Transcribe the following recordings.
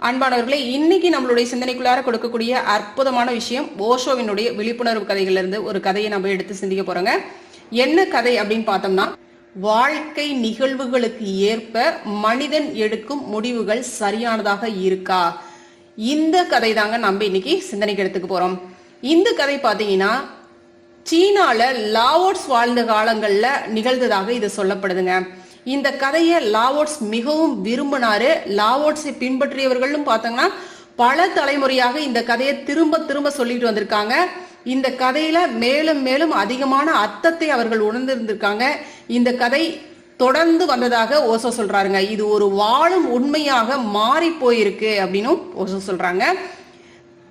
அன்பானவர்களே, இன்னைக்கு நம்மளுடைய சிந்தனைக்குள்ளார கொடுக்கக்கூடிய அற்புதமான விஷயம் ஓஷோவினுடைய விழிப்புணர்வு கதைகள்ல இருந்து ஒரு கதையை நம்ம எடுத்து சிந்திக்க போறோங்க. என்ன கதை அப்படின்னு பார்த்தோம்னா, வாழ்க்கை நிகழ்வுகளுக்கு ஏற்ப மனிதன் எடுக்கும் முடிவுகள் சரியானதாக இருக்கா, இந்த கதை தாங்க நம்ம இன்னைக்கு சிந்தனைக்கு எடுத்துக்க போறோம். இந்த கதை பாத்தீங்கன்னா சீனால லாவோட்ஸ் வாழ்ந்த காலங்கள்ல நிகழ்ந்ததாக இது சொல்லப்படுதுங்க. இந்த கதையை லாவோட்ஸ் மிகவும் விரும்பினாரு. லாவோட்ஸை பின்பற்றியவர்களும் பார்த்தோங்கன்னா பல தலைமுறையாக இந்த கதையை திரும்ப திரும்ப சொல்லிட்டு வந்திருக்காங்க. இந்த கதையில மேலும் மேலும் அதிகமான அர்த்தத்தை அவர்கள் உணர்ந்திருந்திருக்காங்க. இந்த கதை தொடர்ந்து வந்ததாக ஓஷோ சொல்றாருங்க. இது ஒரு வாழும் உண்மையாக மாறி போயிருக்கு அப்படின்னு ஓஷோ சொல்றாங்க.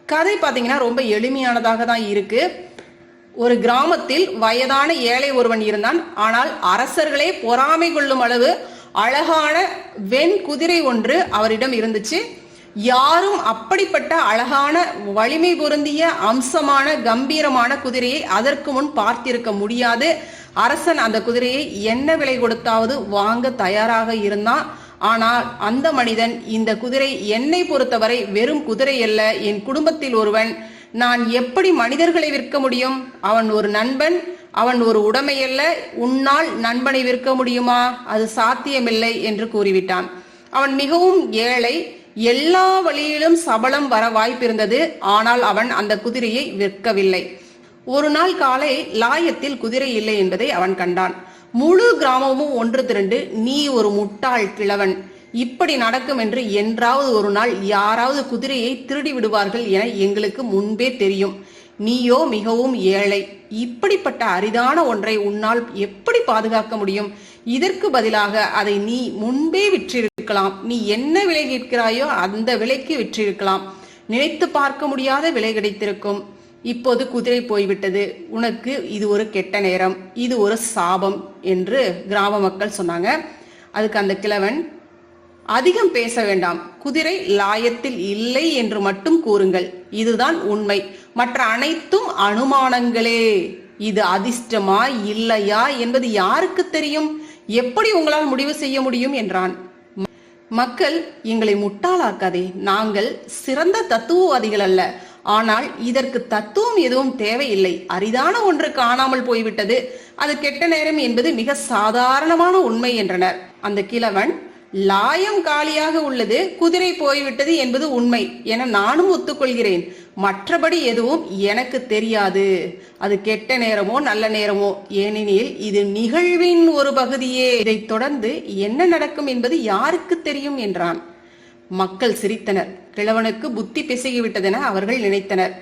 கதை பாத்தீங்கன்னா ரொம்ப எளிமையானதாக தான் இருக்கு. ஒரு கிராமத்தில் வயதான ஏழை ஒருவன் இருந்தான். ஆனால் அரசர்களே பொறாமை கொள்ளும் அளவு அழகான வெண் குதிரை ஒன்று அவரிடம் இருந்துச்சு. யாரும் அப்படிப்பட்ட அழகான வலிமை பொருந்திய அம்சமான கம்பீரமான குதிரையை அதற்கு முன் பார்த்திருக்க முடியாது. அரசன் அந்த குதிரையை என்ன விலை கொடுத்தாவது வாங்க தயாராக இருந்தான். ஆனால் அந்த மனிதன், இந்த குதிரை என்னை பொறுத்தவரை வெறும் குதிரை அல்ல, என் குடும்பத்தில் ஒருவன், நான் எப்படி மனிதர்களை விற்க முடியும்? அவன் ஒரு நண்பன், அவன் ஒரு உடைமையல்ல, உன்னால் நண்பனை விற்க முடியுமா? அது சாத்தியமில்லை என்று கூறிவிட்டான். அவன் மிகவும் ஏழை, எல்லா வழியிலும் சபலம் வர வாய்ப்பிருந்தது. ஆனால் அவன் அந்த குதிரையை விற்கவில்லை. ஒரு நாள் காலை லாயத்தில் குதிரை இல்லை என்பதை அவன் கண்டான். முழு கிராமமும் ஒன்று திரண்டு, நீ ஒரு முட்டாள் கிழவன், இப்படி நடக்கும் என்று என்றாவது ஒரு நாள் யாராவது குதிரையை திருடி விடுவார்கள் என எங்களுக்கு முன்பே தெரியும். நீயோ மிகவும் ஏழை, இப்படிப்பட்ட அரிதான ஒன்றை உன்னால் எப்படி பாதுகாக்க முடியும்? இதற்கு பதிலாக அதை நீ முன்பே விற்றிருக்கலாம். நீ என்ன விலை கேட்கிறாயோ அந்த விலைக்கு விற்றிருக்கலாம். நினைத்து பார்க்க முடியாத விலை கிடைத்திருக்கும். இப்போது குதிரை போய்விட்டது. உனக்கு இது ஒரு கெட்ட நேரம், இது ஒரு சாபம் என்று கிராம மக்கள் சொன்னாங்க. அதுக்கு அந்த கிழவன், அதிகம் பேச வேண்டாம், குதிரை லாயத்தில் இல்லை என்று மட்டும் கூறுங்கள், இதுதான் உண்மை, மற்ற அனைத்தும் அனுமானங்களே. இது அதிர்ஷ்டமா இல்லையா என்பது யாருக்கு தெரியும்? எப்படி உங்களால் முடிவு செய்ய முடியும் என்றான். மக்கள், எங்களை முட்டாளாக்காதே, நாங்கள் சிறந்த தத்துவவாதிகள் அல்ல, ஆனால் இதற்கு தத்துவம் எதுவும் தேவையில்லை. அரிதான ஒன்று காணாமல் போய்விட்டது, அது கெட்ட நேரம் என்பது மிக சாதாரணமான உண்மை என்றனர். அந்த கிழவன், லாயம் காலியாக உள்ளது, குதிரை போய்விட்டது என்பது உண்மை என நானும் ஒத்துக்கொள்கிறேன். மற்றபடி எதுவும் எனக்கு தெரியாது. அது கெட்ட நேரமோ நல்ல நேரமோ, ஏனெனில் இது நிகழ்வின் ஒரு பகுதியே. இதைத் தொடர்ந்து என்ன நடக்கும் என்பது யாருக்கு தெரியும் என்றான். மக்கள் சிரித்தனர். கிழவனுக்கு புத்தி பிசகிவிட்டதென அவர்கள் நினைத்தனர்.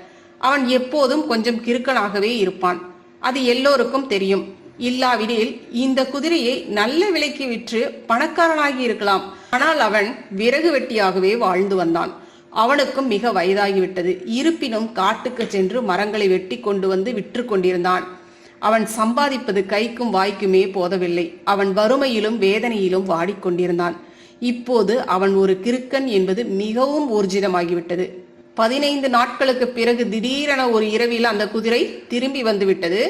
அவன் எப்போதும் கொஞ்சம் கிறுக்கனாகவே இருப்பான், அது எல்லோருக்கும் தெரியும். இல்லாவிடில் இந்த குதிரையை நல்ல விலைக்கு விற்று பணக்காரனாகி இருக்கலாம். ஆனால் அவன் விறகு வெட்டியாகவே வாழ்ந்து வந்தான். அவனுக்கும் மிக வயதாகிவிட்டது. இருப்பினும் காட்டுக்கு சென்று மரங்களை வெட்டி கொண்டு வந்து விற்று கொண்டிருந்தான். அவன் சம்பாதிப்பது கைக்கும் வாய்க்குமே போதவில்லை. அவன் வறுமையிலும் வேதனையிலும் வாடிக்கொண்டிருந்தான். இப்போது அவன் ஒரு கிறுக்கன் என்பது மிகவும் ஊர்ஜிதமாகிவிட்டது. 15 நாட்களுக்கு பிறகு திடீரென ஒரு இரவில் அந்த குதிரை திரும்பி வந்துவிட்டது.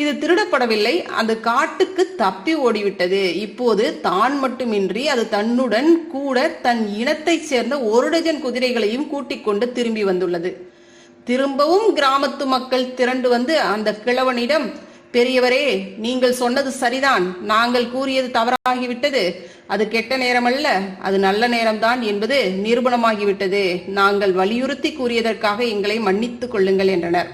இது திருடப்படவில்லை, அந்த காட்டுக்கு தப்பி ஓடிவிட்டது. இப்போது தான் மட்டுமின்றி அது தன்னுடன் கூட தன் இனத்தை சேர்ந்த 1 டஜன் குதிரைகளையும் கூட்டிக் கொண்டு திரும்பி வந்துள்ளது. திரும்பவும் கிராமத்து மக்கள் திரண்டு வந்து அந்த கிழவனிடம், பெரியவரே, நீங்கள் சொன்னது சரிதான், நாங்கள் கூறியது தவறாகிவிட்டது, அது கெட்ட நேரம் அல்ல, அது நல்ல நேரம்தான் என்பது நிரூபணமாகிவிட்டது. நாங்கள் வலியுறுத்தி கூறியதற்காக எங்களை மன்னித்துக் கொள்ளுங்கள் என்றனர்.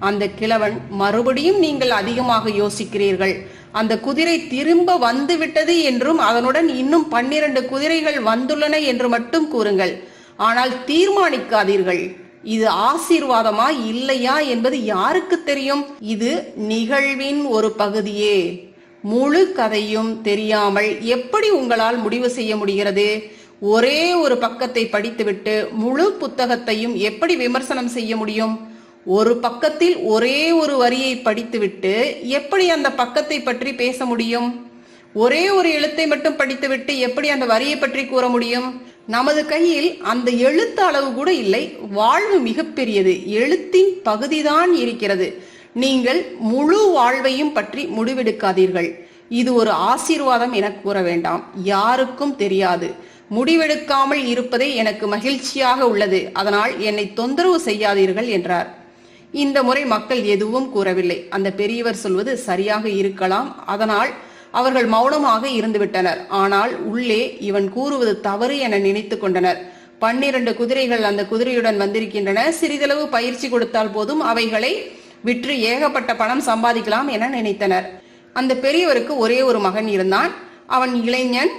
அந்த கிழவன், மறுபடியும் நீங்கள் அதிகமாக யோசிக்கிறீர்கள். அந்த குதிரை திரும்ப வந்து விட்டது என்றும் அதனுடன் இன்னும் 12 குதிரைகள் வந்துள்ளன என்று மட்டும் கூறுங்கள். ஆனால் தீர்மானிக்காதீர்கள். இது ஆசீர்வாதமா இல்லையா என்பது யாருக்கு தெரியும்? இது நிகழ்வின் ஒரு பகுதியே. முழு கதையும் தெரியாமல் எப்படி உங்களால் முடிவு செய்ய முடிகிறது? ஒரே ஒரு பக்கத்தை படித்துவிட்டு முழு புத்தகத்தையும் எப்படி விமர்சனம் செய்ய முடியும்? ஒரு பக்கத்தில் ஒரே ஒரு வரியை படித்துவிட்டு எப்படி அந்த பக்கத்தை பற்றி பேச முடியும்? ஒரே ஒரு எழுத்தை மட்டும் படித்துவிட்டு எப்படி அந்த வரியை பற்றி கூற முடியும்? நமது கையில் அந்த எழுத்து அளவு கூட இல்லை. வாழ்வு மிகப்பெரியது, எழுத்தின் பகுதிதான் இருக்கிறது. நீங்கள் முழு வாழ்வையும் பற்றி முடிவெடுக்காதீர்கள். இது ஒரு ஆசீர்வாதம் என கூற வேண்டாம், யாருக்கும் தெரியாது. முடிவெடுக்காமல் இருப்பதே எனக்கு மகிழ்ச்சியாக உள்ளது. அதனால் என்னை தொந்தரவு செய்யாதீர்கள் என்றார். இந்த முறை மக்கள் எதுவும் கூறவில்லை. அந்த பெரியவர் சொல்வது சரியாக இருக்கலாம். அதனால் அவர்கள் மௌனமாக இருந்துவிட்டனர். ஆனால் உள்ளே இவன் கூறுவது தவறு என நினைத்து கொண்டனர். 12 குதிரைகள் அந்த குதிரையுடன் வந்திருக்கின்றன. சிறிதளவு பயிற்சி கொடுத்தால் போதும், அவைகளை விற்று ஏகப்பட்ட பணம் சம்பாதிக்கலாம் என நினைத்தனர். அந்த பெரியவருக்கு ஒரே ஒரு மகன் இருந்தான். அவன் இளைஞன்.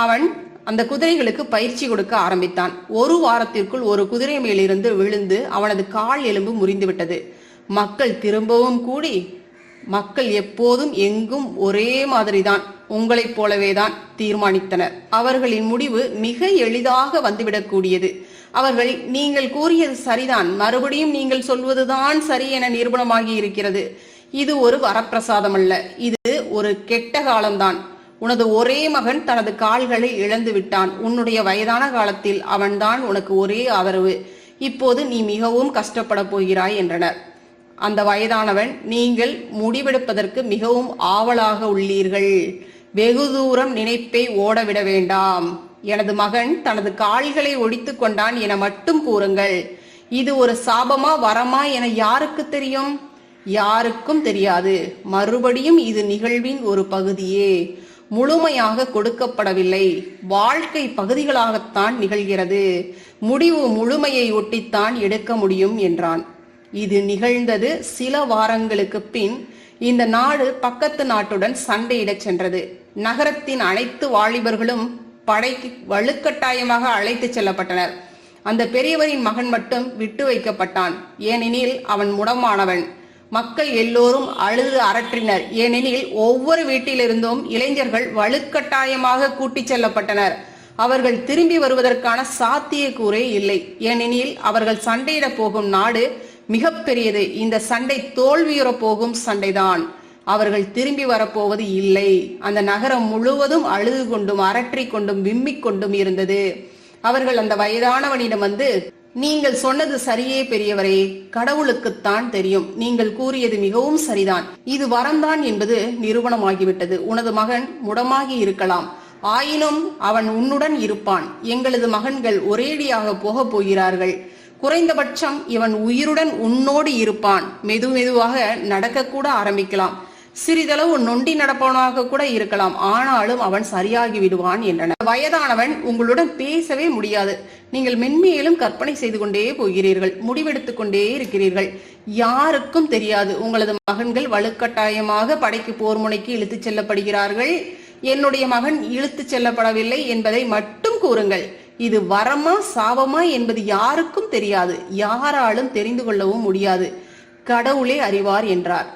அவன் அந்த குதிரைகளுக்கு பயிற்சி கொடுக்க ஆரம்பித்தான். ஒரு வாரத்திற்குள் ஒரு குதிரை மேலிருந்து விழுந்து அவனது கால் எலும்பு முறிந்து விட்டது. மக்கள் திரும்பவும் கூடி, மக்கள் எப்போதும் எங்கும் ஒரே மாதிரிதான், உங்களைப் போலவேதான் தீர்மானித்தனர். அவர்களின் முடிவு மிக எளிதாக வந்துவிடக்கூடியது. அவர்கள், நீங்கள் கூறியது சரிதான், மறுபடியும் நீங்கள் சொல்வதுதான் சரி என நிரூபணமாகி இருக்கிறது. இது ஒரு வரப்பிரசாதம் அல்ல, இது ஒரு கெட்ட காலம்தான். உனது ஒரே மகன் தனது கால்களை இழந்து விட்டான். உன்னுடைய வயதான காலத்தில் அவன்தான் உனக்கு ஒரே ஆதரவு. இப்போது நீ மிகவும் கஷ்டப்பட போகிறாய் என்றனர். அந்த வயதானவன், நீங்கள் முடிவெடுப்பதற்கு மிகவும் ஆவலாக உள்ளீர்கள். வெகு தூரம் நினைப்பை ஓடவிட வேண்டாம். எனது மகன் தனது கால்களை ஒடித்து கொண்டான் என மட்டும் கூறுங்கள். இது ஒரு சாபமா வரமா என யாருக்கு தெரியும்? யாருக்கும் தெரியாது. மறுபடியும் இது நிகழ்வின் ஒரு பகுதியே, முழுமையாக கொடுக்கப்படவில்லை. வாழ்க்கை பகுதிகளாகத்தான் நிகழ்கிறது. முடிவு முழுமையை ஒட்டித்தான் எடுக்க முடியும் என்றான். இது நிகழ்ந்தது சில வாரங்களுக்கு பின். இந்த நாடு பக்கத்து நாட்டுடன் சண்டையிடச் சென்றது. நகரத்தின் அனைத்து வாலிபர்களும் படைக்கு வலுக்கட்டாயமாக அழைத்து செல்லப்பட்டனர். அந்த பெரியவரின் மகன் மட்டும் விட்டு வைக்கப்பட்டான். ஏனெனில் அவன் முடமானவன். மக்கள் எல்லோரும் அழுது அரற்றினர். ஏனெனில் ஒவ்வொரு வீட்டிலிருந்தும் இளைஞர்கள் வலுக்கட்டாயமாக கூட்டிச் செல்லப்பட்டனர். அவர்கள் திரும்பி வருவதற்கான சாத்தியக்கூறே இல்லை. ஏனெனில் அவர்கள் சண்டையிட போகும் நாடு மிகப்பெரியது. இந்த சண்டை தோல்வியுற போகும் சண்டைதான். அவர்கள் திரும்பி வரப்போவது இல்லை. அந்த நகரம் முழுவதும் அழுது கொண்டும் அரற்றி கொண்டும் விம்மிக் கொண்டும் இருந்தது. அவர்கள் அந்த வயதானவனிடம் வந்து, நீங்கள் சொன்னது சரியே பெரியவரே, கடவுளுக்குத்தான் தெரியும். நீங்கள் கூறியது மிகவும் சரிதான். இது வரம்தான் என்பது நிரூபணமாகிவிட்டது. உனது மகன் முடமாகி இருக்கலாம், ஆயினும் அவன் உன்னுடன் இருப்பான். எங்களது மகன்கள் ஒரேடியாக போக போகிறார்கள். குறைந்தபட்சம் இவன் உயிருடன் உன்னோடு இருப்பான். மெதுவாக நடக்கக்கூட ஆரம்பிக்கலாம். சிறிதளவு நொண்டி நடப்பவனாக கூட இருக்கலாம். ஆனாலும் அவன் சரியாகி விடுவான் என்றனர். வயதானவன், உங்களுடன் பேசவே முடியாது. நீங்கள் மென்மேலும் கற்பனை செய்து கொண்டே போகிறீர்கள், முடிவெடுத்துக் கொண்டே இருக்கிறீர்கள். யாருக்கும் தெரியாது உங்களது மகன்கள் வலுக்கட்டாயமாக படைக்கு போர் முனைக்கு இழுத்துச் செல்லப்படுகிறார்கள். என்னுடைய மகன் இழுத்துச் செல்லப்படவில்லை என்பதை மட்டும் கூறுங்கள். இது வரமா சாபமா என்பது யாருக்கும் தெரியாது, யாராலும் தெரிந்து கொள்ளவும் முடியாது. கடவுளே அறிவார் என்றார்.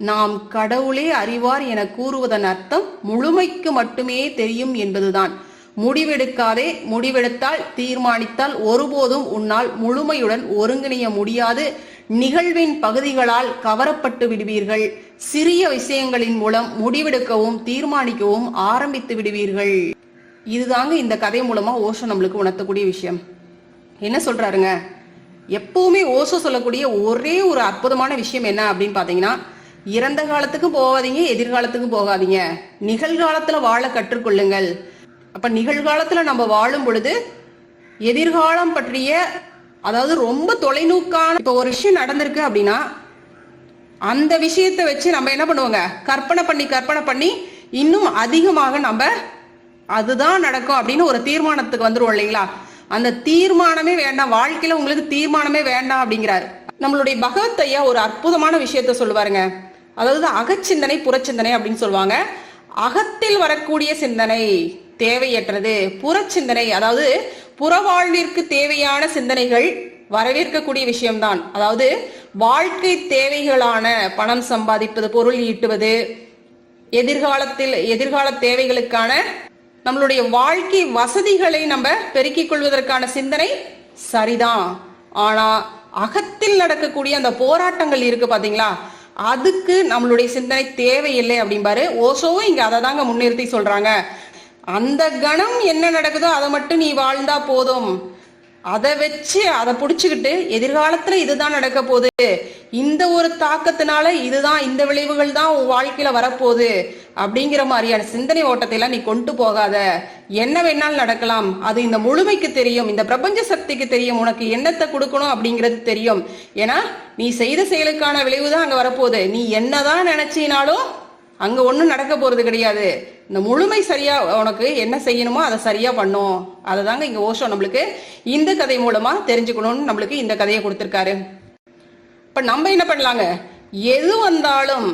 நாம் கடவுளே அறிவார் என கூறுவதன் அர்த்தம் முழுமைக்கு மட்டுமே தெரியும் என்பதுதான். முடிவெடுக்காதே. முடிவெடுத்தால், தீர்மானித்தால் ஒருபோதும் உன்னால் முழுமையுடன் ஒருங்கிணைய முடியாது. நிகழ்வின் பகுதிகளால் கவரப்பட்டு விடுவீர்கள். சிறிய விஷயங்களின் மூலம் முடிவெடுக்கவும் தீர்மானிக்கவும் ஆரம்பித்து விடுவீர்கள். இதுதாங்க இந்த கதை மூலமா ஓஷோ நம்மளுக்கு உணர்த்தக்கூடிய விஷயம். என்ன சொல்றாருங்க? எப்பவுமே ஓஷோ சொல்லக்கூடிய ஒரே ஒரு அற்புதமான விஷயம் என்ன அப்படின்னு பாத்தீங்கன்னா, இறந்த காலத்துக்கும் போகாதீங்க, எதிர்காலத்துக்கும் போகாதீங்க, நிகழ்காலத்துல வாழ கற்றுக்கொள்ளுங்கள். அப்ப நிகழ்காலத்துல நம்ம வாழும் பொழுது எதிர்காலம் பற்றிய, அதாவது ரொம்ப தொலைநோக்கான, இப்ப ஒரு விஷயம் நடந்திருக்கு அப்படின்னா அந்த விஷயத்தை வச்சு நம்ம என்ன பண்ணுவோங்க, கற்பனை பண்ணி இன்னும் அதிகமாக நம்ம அதுதான் நடக்கும் அப்படின்னு ஒரு தீர்மானத்துக்கு வந்துருவோம் இல்லைங்களா? அந்த தீர்மானமே வேண்டாம், வாழ்க்கையில உங்களுக்கு தீர்மானமே வேண்டாம் அப்படிங்கிறாரு. நம்மளுடைய பகவத் ஐயா ஒரு அற்புதமான விஷயத்த சொல்லுவாருங்க. அதாவது அகச்சிந்தனை புறச்சிந்தனை அப்படின்னு சொல்லுவாங்க. அகத்தில் வரக்கூடிய சிந்தனை தேவையற்றது, புறச்சிந்தனை அதாவது புறவாழ்விற்கு தேவையான சிந்தனைகள் வரவேற்கக்கூடிய விஷயம்தான். அதாவது வாழ்க்கை தேவைகளான பணம் சம்பாதிப்பது, பொருள் ஈட்டுவது, எதிர்கால தேவைகளுக்கான நம்மளுடைய வாழ்க்கை வசதிகளை நம்ம பெருக்கிக் கொள்வதற்கான சிந்தனை சரிதான். ஆனா அகத்தில் நடக்கக்கூடிய அந்த போராட்டங்கள் இருக்கு பாத்தீங்களா, அதுக்கு நம்மளுடைய சிந்தனை தேவையில்லை அப்படிம்பாரு. ஓஷோவும் இங்க அதை தாங்க முன்னிறுத்தி சொல்றாங்க. அந்த கணம் என்ன நடக்குதோ அதை மட்டும் நீ வாழ்ந்தா போதும். அதை வச்சு அதை புடிச்சுக்கிட்டு எதிர்காலத்துல இதுதான் நடக்க போகுது, இந்த ஒரு தாக்கத்தினால இதுதான், இந்த விளைவுகள் தான் உன் வாழ்க்கையில வரப்போகுது அப்படிங்கிற மாதிரியான சிந்தனை ஓட்டத்தை எல்லாம் நீ கொண்டு போகாத. என்ன வேணாலும் நடக்கலாம், அது இந்த முழுமைக்கு தெரியும், இந்த பிரபஞ்ச சக்திக்கு தெரியும், உனக்கு என்னத்தை கொடுக்கணும் அப்படிங்கிறது தெரியும். ஏன்னா நீ செய்த செயலுக்கான விளைவுதான் அங்க வரப்போகுது. நீ என்னதான் நினைச்சினாலும் அங்க ஒண்ணும் நடக்க போறது கிடையாது. இந்த முழுமை சரியா உனக்கு என்ன செய்யணுமோ அதை சரியா பண்ணும். அதை தாங்க இங்க ஓஷோ நம்மளுக்கு இந்த கதை மூலமா தெரிஞ்சுக்கணும்னு நம்மளுக்கு இந்த கதையை கொடுத்திருக்காரு. இப்ப நம்ம என்ன பண்ணலாங்க, எது வந்தாலும்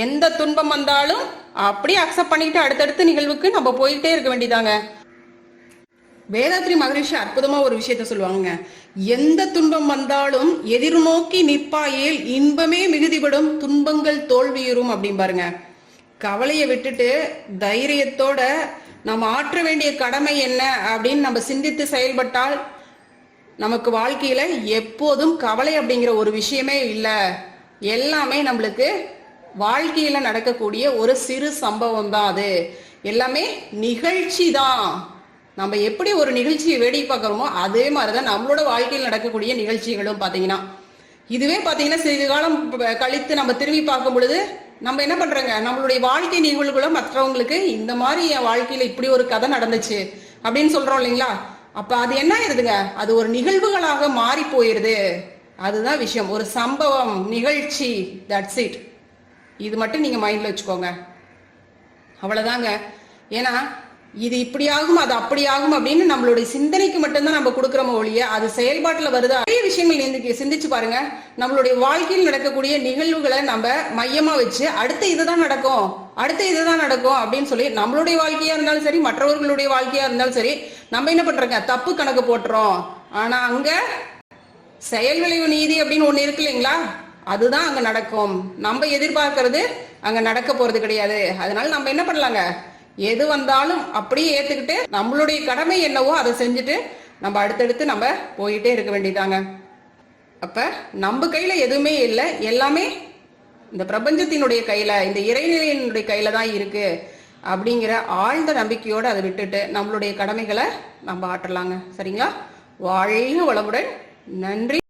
எந்த துன்பம் வந்தாலும் அப்படியே அக்செப்ட் பண்ணிட்டு அடுத்தடுத்த நிகழ்வுக்கு நம்ம போயிட்டே இருக்க வேண்டியதாங்க. வேதாத்ரி மகரிஷி அற்புதமா ஒரு விஷயத்த சொல்லுவாங்க, எந்த துன்பம் வந்தாலும் எதிர்நோக்கி நிற்பாயேல் இன்பமே மிகுதிப்படும் துன்பங்கள் தோல்வியுறும் அப்படின்னு பாருங்க. கவலையை விட்டுட்டு தைரியத்தோட நம்ம ஆற்ற வேண்டிய கடமை என்ன அப்படின்னு நம்ம சிந்தித்து செயல்பட்டால் நமக்கு வாழ்க்கையில எப்போதும் கவலை அப்படிங்கிற ஒரு விஷயமே இல்லை. எல்லாமே நம்மளுக்கு வாழ்க்கையில நடக்கக்கூடிய ஒரு சிறு சம்பவம் தான். அது எல்லாமே நிகழ்ச்சி தான். நம்ம எப்படி ஒரு நிகழ்ச்சியை வேடிக்கை பார்க்கறோமோ அதே மாதிரிதான் நம்மளோட வாழ்க்கையில் நடக்கக்கூடிய நிகழ்ச்சிகளும் பாத்தீங்கன்னா. இதுவே பாத்தீங்கன்னா சிறிது காலம் கழித்து நம்ம திரும்பி பார்க்கும் பொழுது நம்ம என்ன பண்றோங்க, நம்மளுடைய வாழ்க்கை நிகழ்வுகளை மற்றவங்களுக்கு இந்த மாதிரி என் வாழ்க்கையில இப்படி ஒரு கதை நடந்துச்சு அப்படின்னு சொல்றோம் இல்லைங்களா. அப்ப அது என்ன ஆயிருதுங்க, அது ஒரு நிகழ்வுகளாக மாறி போயிருது. அதுதான் விஷயம், ஒரு சம்பவம், நிகழ்ச்சி, தட்ஸ் இட். இது மட்டும் நீங்க மைண்ட்ல வச்சுக்கோங்க, அவ்வளவுதாங்க. ஏன்னா இது இப்படி ஆகும் அது அப்படி ஆகும் அப்படின்னு நம்மளுடைய சிந்தனைக்கு மட்டும்தான் நம்ம கொடுக்குறோமோ ஒழிய அது செயல்பாட்டுல வருதா. நிறைய விஷயங்கள் சிந்திச்சு பாருங்க. நம்மளுடைய வாழ்க்கையில் நடக்கக்கூடிய நிகழ்வுகளை நம்ம மையமா வச்சு அடுத்த இதுதான் நடக்கும் அடுத்த இதுதான் நடக்கும் அப்படின்னு சொல்லி நம்மளுடைய வாழ்க்கையா இருந்தாலும் சரி மற்றவர்களுடைய வாழ்க்கையா இருந்தாலும் சரி நம்ம என்ன பண்றோங்க, தப்பு கணக்கு போட்டுறோம். ஆனா அங்க செயல் விளைவு நீதி அப்படின்னு ஒண்ணு இருக்கு இல்லைங்களா, அதுதான் அங்க நடக்கும். நம்ம எதிர்பார்க்கறது அங்க நடக்க போறது கிடையாது. அதனால நம்ம என்ன பண்ணலாங்க, எது வந்தாலும் அப்படியே ஏத்துக்கிட்டு நம்மளுடைய கடமை என்னவோ அதை செஞ்சுட்டு நம்ம அடுத்தடுத்து நம்ம போயிட்டே இருக்க வேண்டியதாங்க. அப்ப நம்ம கையில எதுவுமே இல்லை, எல்லாமே இந்த பிரபஞ்சத்தினுடைய கையில, இந்த இறைநிலையினுடைய கையில தான் இருக்கு அப்படிங்கிற ஆழ்ந்த நம்பிக்கையோடு அதை விட்டுட்டு நம்மளுடைய கடமைகளை நம்ம ஆற்றலாங்க. சரிங்களா? வாழ்க வளமுடன். நன்றி.